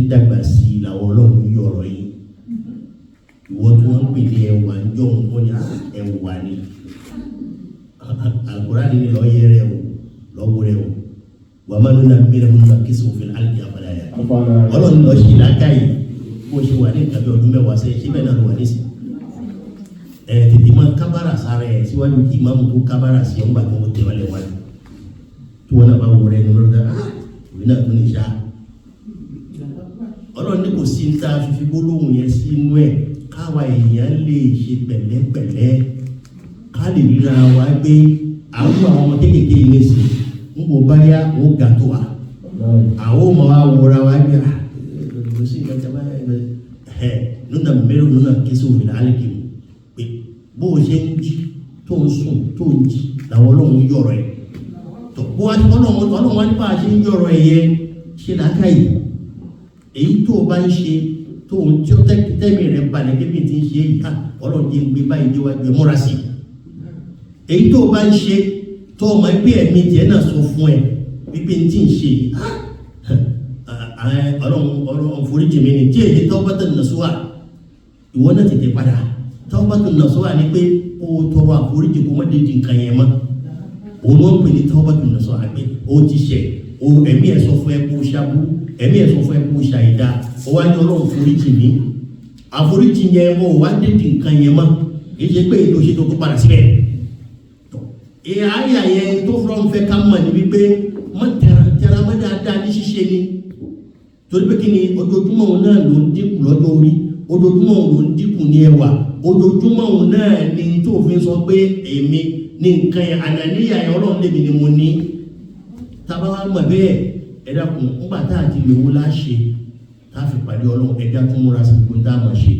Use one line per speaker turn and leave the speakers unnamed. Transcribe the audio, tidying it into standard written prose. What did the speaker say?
dàgbà sí làwọn ọlọ́run yọ ọ̀rọ̀ yìí ìwọ tí wọ́n ń pè ní ẹwà ń jọ òun tó ní ẹwà ni Al-Qur'ani ni lọ́ọ́ yẹrẹ o lọ́wọ́ rẹ o wà má nínú abẹ́rẹ́ fún ma kí sòfin alìkí àfàlàyà ọlọ́run lọ́ọ́ ṣì láká yìí bó ṣe wà ní nǹkan bí ọdún mẹ́wàá sẹ́yìn ṣé bẹ́ẹ̀ náà ló wà nísì tètè máa kábàrà sára ẹ̀ síwájú kí ìmáàmù tó kábàrà sí ọgbà tó ń tẹ̀wálẹ̀ wájú tí wọ́n náà bá wọ rẹ̀ nínú lọ́dọ̀ òun náà tó ní ṣá ọlọ́run ní kò sí ní ta fífi gbólóhùn yẹn sínú ẹ̀ káwa èèyàn lè ṣe pẹ̀lẹ́pẹ̀lẹ́ ká lè ríra wa gbé àwọn ọmọ kéékèèké yìí sí ń bò bá yá ó ga tó wa àwọn ọmọ wa wọra wa gbé lọ sí ìgbàjá báyà nínú mẹ́rin nínú kéṣe òfin àlèkè pé bó o ṣe ń jí tó ń sùn tó ń jí làwọn ọlọ́run yọ̀rọ̀ ẹ̀ tó bó wá ọlọ́run wá nípa ṣe ń yọ̀rọ̀ ẹ̀ yẹ ṣe làákàyè èyí tó o bá ń ṣe tó ń tí ó tẹ́mi rẹ̀ balẹ̀ kébì tí ń ṣe yìí ọlọ́run ti ń gbé báyìí déwájú ẹ̀ múra sí èyí tó o bá ń ṣe tó o mọ̀ pé ẹ̀mí tiẹ̀ náà sọ fún ẹ wípé ní tí ń ṣe yìí ọlọ́run foríjì mi ni tí èyí tawbatan nasuha ìwọ náà tètè padà tawbatan nasuha ni pé o tọrọ àforíjì kó má dé di nǹkan yẹn mọ́ òun ló ń pè ní tawbatan nasuha pé o ti ṣẹ̀ o ẹ̀mí ẹ̀ sọ fún ẹ kó ṣàbù ẹ̀mí ẹ̀ sọ fún ẹ kó ṣàìdá o wá ní ọlọ́run foríjì mi àforíjì yẹn o wá dé di nǹkan yẹn mọ́ kì í ṣe pé ètò ìṣètò tó padà síbẹ̀ àyà yẹn tó fọ́n fẹ́ ká mọ̀ ní wípé mọ́ tẹ̀ra mọ́ dáadáa ní ṣíṣe ni torí pé kí ni ojoojúmọ́ òun náà ló ń dínkù lọ́jọ́ orí ojoojúmọ́ òun ló ń dínkù ní ẹwà ojoojúmọ́ òun náà ni tó fi sọ pé èmi ní nǹkan yẹn àdáníyà yẹn ọlọ́run lèmi ni mo ní tábà wá mọ̀ bẹ́ẹ̀ ẹ dákun nígbà tá àti lè wo láṣẹ tá a fi pàdé ọlọ́run ẹja tó múra sí gbogbo tá a mọ̀ ṣe.